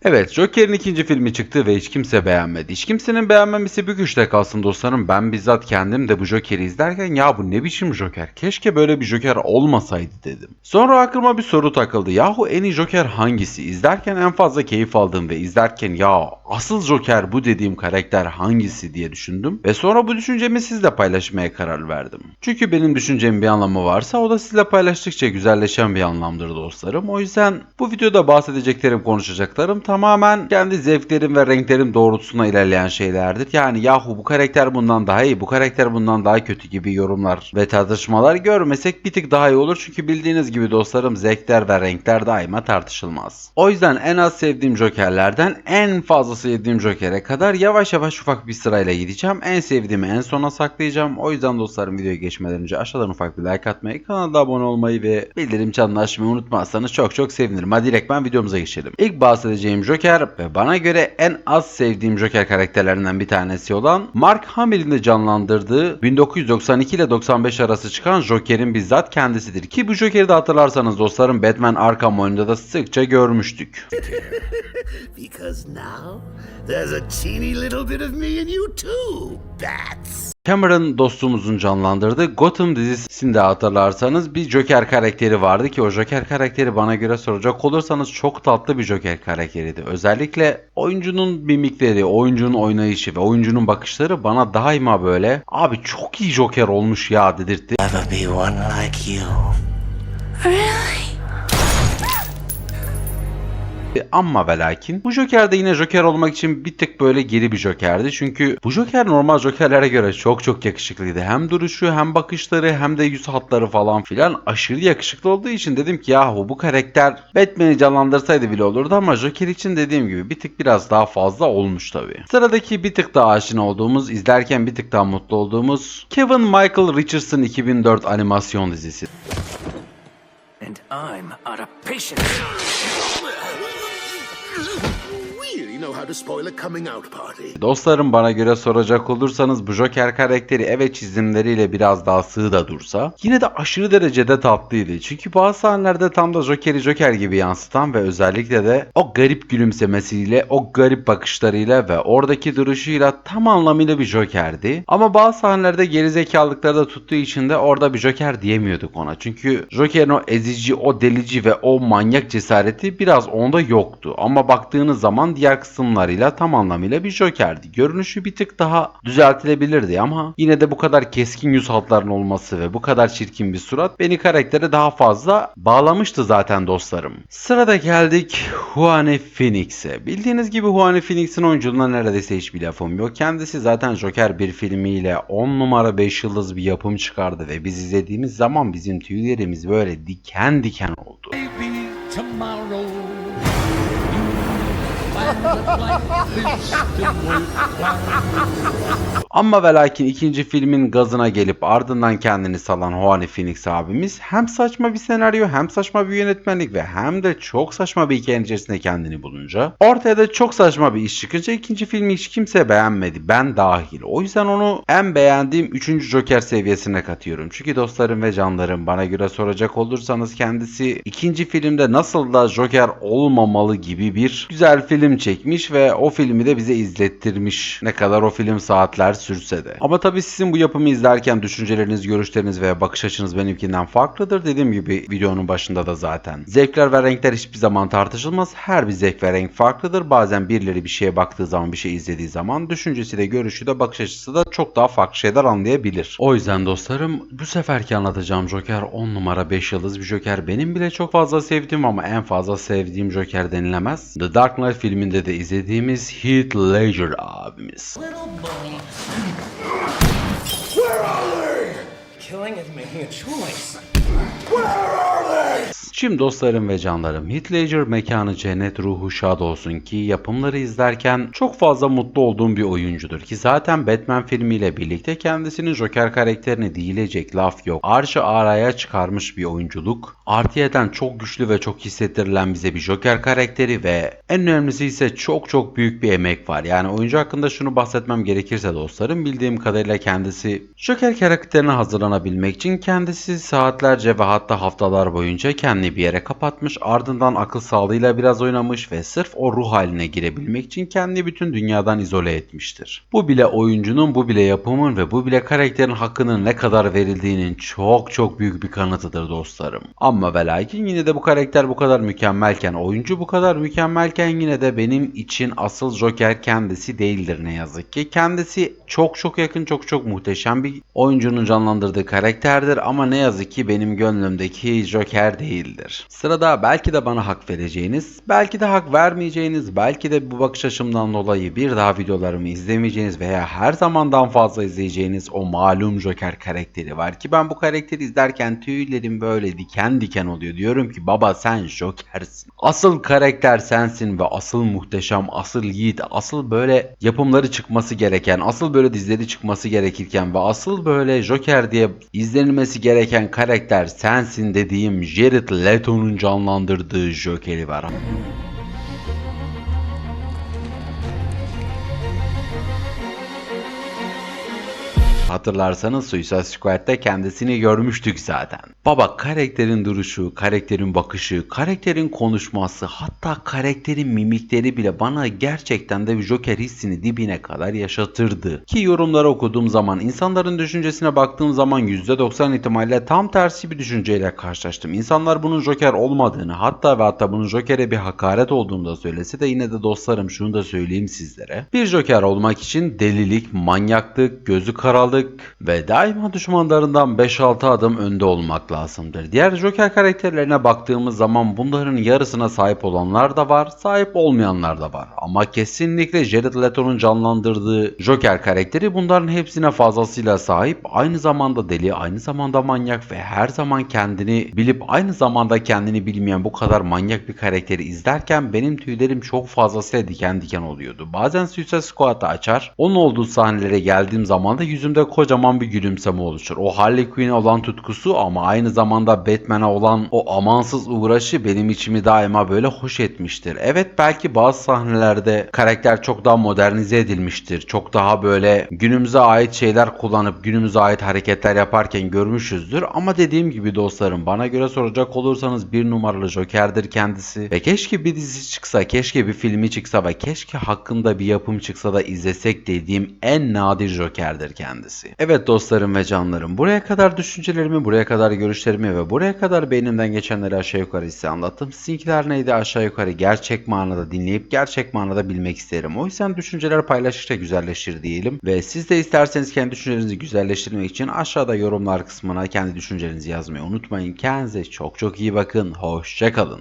Evet, Joker'in ikinci filmi çıktı ve hiç kimse beğenmedi. Hiç kimsenin beğenmemesi bir güçte kalsın dostlarım. Ben bizzat kendim de bu Joker'i izlerken ya bu ne biçim Joker? Keşke böyle bir Joker olmasaydı dedim. Sonra aklıma bir soru takıldı. Yahu en iyi Joker hangisi? İzlerken en fazla keyif aldığım ve izlerken ya asıl Joker bu dediğim karakter hangisi diye düşündüm. Ve sonra bu düşüncemi sizle paylaşmaya karar verdim. Çünkü benim düşüncemin bir anlamı varsa o da sizle paylaştıkça güzelleşen bir anlamdır dostlarım. O yüzden bu videoda bahsedeceklerim, konuşacaklarım tamamen kendi zevklerim ve renklerim doğrultusunda ilerleyen şeylerdir. Yani yahu bu karakter bundan daha iyi, bu karakter bundan daha kötü gibi yorumlar ve tartışmalar görmesek bir tık daha iyi olur. Çünkü bildiğiniz gibi dostlarım zevkler ve renkler daima tartışılmaz. O yüzden en az sevdiğim Joker'lerden en fazla sevdiğim Joker'e kadar yavaş yavaş ufak bir sırayla gideceğim. En sevdiğimi en sona saklayacağım. O yüzden dostlarım videoya geçmeden önce aşağıdan ufak bir like atmayı, kanala abone olmayı ve bildirim çanını açmayı unutmazsanız çok sevinirim. Hadi direkt videomuza geçelim. İlk bahsedeceğim Joker ve bana göre en az sevdiğim Joker karakterlerinden bir tanesi olan Mark Hamill'in de canlandırdığı 1992 ile 95 arası çıkan Joker'in bizzat kendisidir. Ki bu Joker'i de hatırlarsanız dostlarım Batman Arkham oyununda da sıkça görmüştük. Because now there's a teeny little bit of me in you too, bats. Cameron dostumuzun canlandırdığı Gotham dizisinde hatırlarsanız bir Joker karakteri vardı ki o Joker karakteri bana göre soracak olursanız çok tatlı bir Joker karakteriydi. Özellikle oyuncunun mimikleri, oyuncunun oynayışı ve oyuncunun bakışları bana daima böyle abi çok iyi Joker olmuş ya dedirtti. Never be one like you. Amma ve lakin bu Joker de yine Joker olmak için bir tık böyle geri bir Joker'di. Çünkü bu Joker normal Joker'lere göre çok yakışıklıydı. Hem duruşu hem bakışları hem de yüz hatları falan filan aşırı yakışıklı olduğu için dedim ki yahu bu karakter Batman'i canlandırsaydı bile olurdu ama Joker için dediğim gibi bir tık biraz daha fazla olmuş tabii. Sıradaki bir tık daha aşina olduğumuz, izlerken bir tık daha mutlu olduğumuz Kevin Michael Richardson 2004 animasyon dizisi. And I'm out of patience. Really know how to spoil a coming out party. Dostlarım bana göre soracak olursanız bu Joker karakteri evet çizimleriyle biraz daha sığ da dursa yine de aşırı derecede tatlıydı. Çünkü bazı sahnelerde tam da Joker'i Joker gibi yansıtan ve özellikle de o garip gülümsemesiyle, o garip bakışlarıyla ve oradaki duruşuyla tam anlamıyla bir Joker'di. Ama bazı sahnelerde gerizekalılıkları da tuttuğu için de orada bir Joker diyemiyorduk ona. Çünkü Joker'in o ezici, o delici ve o manyak cesareti biraz onda yoktu. Ama baktığınız zaman diğer kısımlarıyla tam anlamıyla bir Joker'di. Görünüşü bir tık daha düzeltilebilirdi ama yine de bu kadar keskin yüz hatlarının olması ve bu kadar çirkin bir surat beni karaktere daha fazla bağlamıştı zaten dostlarım. Sırada geldik Joaquin Phoenix'e. Bildiğiniz gibi Joaquin Phoenix'in oyunculuğuna neredeyse hiçbir lafım yok. Kendisi zaten Joker bir filmiyle 10 numara 5 yıldız bir yapım çıkardı ve biz izlediğimiz zaman bizim tüylerimiz böyle diken diken oldu. Ama ve lakin ikinci filmin gazına gelip ardından kendini salan Joaquin Phoenix abimiz hem saçma bir senaryo hem saçma bir yönetmenlik ve hem de çok saçma bir hikayenin içerisinde kendini bulunca ortaya da çok saçma bir iş çıkınca ikinci filmi hiç kimse beğenmedi, ben dahil. O yüzden onu en beğendiğim 3. Joker seviyesine katıyorum. Çünkü dostlarım ve canlarım bana göre soracak olursanız kendisi ikinci filmde nasıl da Joker olmamalı gibi bir güzel film çekmiş ve o filmi de bize izlettirmiş. Ne kadar o film saatler sürse de. Ama tabii sizin bu yapımı izlerken düşünceleriniz, görüşleriniz veya bakış açınız benimkinden farklıdır. Dediğim gibi videonun başında da zaten. Zevkler ve renkler hiçbir zaman tartışılmaz. Her bir zevk ve renk farklıdır. Bazen birileri bir şeye baktığı zaman, bir şey izlediği zaman düşüncesi de, görüşü de, bakış açısı da çok daha farklı şeyler anlayabilir. O yüzden dostlarım bu seferki anlatacağım Joker 10 numara 5 yıldız bir Joker. Benim bile çok fazla sevdiğim ama en fazla sevdiğim Joker denilemez. The Dark Knight filminde de izlediğimiz Heath Ledger abimiz. Where are they? Killing is making a choice. Where are they? Şimdi dostlarım ve canlarım, Heath Ledger mekanı cennet, ruhu şad olsun ki yapımları izlerken çok fazla mutlu olduğum bir oyuncudur ki zaten Batman filmiyle birlikte kendisinin Joker karakterini değilecek laf yok. Arşı araya çıkarmış bir oyunculuk. Artıyeten çok güçlü ve çok hissettirilen bize bir Joker karakteri ve en önemlisi ise çok büyük bir emek var. Yani oyuncu hakkında şunu bahsetmem gerekirse dostlarım, bildiğim kadarıyla kendisi Joker karakterine hazırlanabilmek için kendisi saatlerce ve hatta haftalar boyunca kendini kendini bir yere kapatmış, ardından akıl sağlığıyla biraz oynamış ve sırf o ruh haline girebilmek için kendini bütün dünyadan izole etmiştir. Bu bile oyuncunun, bu bile yapımın ve bu bile karakterin hakkının ne kadar verildiğinin çok büyük bir kanıtıdır dostlarım. Ama ve lakin yine de bu karakter bu kadar mükemmelken, oyuncu bu kadar mükemmelken yine de benim için asıl Joker kendisi değildir ne yazık ki. Kendisi çok yakın, çok muhteşem bir oyuncunun canlandırdığı karakterdir ama ne yazık ki benim gönlümdeki Joker değildir. Sırada belki de bana hak vereceğiniz, belki de hak vermeyeceğiniz, belki de bu bakış açımdan dolayı bir daha videolarımı izlemeyeceğiniz veya her zamandan fazla izleyeceğiniz o malum Joker karakteri var ki ben bu karakteri izlerken tüylerim böyle diken diken oluyor. Diyorum ki baba sen Joker'sin. Asıl karakter sensin ve asıl muhteşem, asıl yiğit, asıl böyle yapımları çıkması gereken, asıl böyle dizileri çıkması gerekirken ve asıl böyle Joker diye izlenilmesi gereken karakter sensin dediğim Jared Leto'nun canlandırdığı Joker'i var. Hatırlarsanız Suicide Squad'da kendisini görmüştük zaten. Baba karakterin duruşu, karakterin bakışı, karakterin konuşması, hatta karakterin mimikleri bile bana gerçekten de bir Joker hissini dibine kadar yaşatırdı. Ki yorumları okuduğum zaman, insanların düşüncesine baktığım zaman %90 ihtimalle tam tersi bir düşünceyle karşılaştım. İnsanlar bunun Joker olmadığını, hatta bunun Joker'e bir hakaret olduğunu da söylese de yine de dostlarım şunu da söyleyeyim sizlere. Bir Joker olmak için delilik, manyaklık, gözü karalık ve daima düşmanlarından 5-6 adım önde olmak lazımdır. Diğer Joker karakterlerine baktığımız zaman bunların yarısına sahip olanlar da var, sahip olmayanlar da var. Ama kesinlikle Jared Leto'nun canlandırdığı Joker karakteri bunların hepsine fazlasıyla sahip. Aynı zamanda deli, aynı zamanda manyak ve her zaman kendini bilip aynı zamanda kendini bilmeyen bu kadar manyak bir karakteri izlerken benim tüylerim çok fazlasıyla diken diken oluyordu. Bazen Suicide Squad'ı açar, onun olduğu sahnelere geldiğim zaman da yüzümde kocaman bir gülümseme oluşur. O Harley Quinn'e olan tutkusu ama aynı zamanda Batman'e olan o amansız uğraşı benim içimi daima böyle hoş etmiştir. Evet belki bazı sahnelerde karakter çok daha modernize edilmiştir. Çok daha böyle günümüze ait şeyler kullanıp günümüze ait hareketler yaparken görmüşüzdür. Ama dediğim gibi dostlarım bana göre soracak olursanız bir numaralı Joker'dir kendisi. Ve keşke bir dizi çıksa, keşke bir filmi çıksa ve keşke hakkında bir yapım çıksa da izlesek dediğim en nadir Joker'dir kendisi. Evet dostlarım ve canlarım, buraya kadar düşüncelerimi, buraya kadar görüşlerimi ve buraya kadar beynimden geçenleri aşağı yukarı size anlattım. Sizinkiler neydi aşağı yukarı gerçek manada dinleyip gerçek manada bilmek isterim. O yüzden düşünceler paylaştıkça güzelleşir diyelim. Ve siz de isterseniz kendi düşüncelerinizi güzelleştirmek için aşağıda yorumlar kısmına kendi düşüncelerinizi yazmayı unutmayın. Kendinize çok iyi bakın. Hoşça kalın.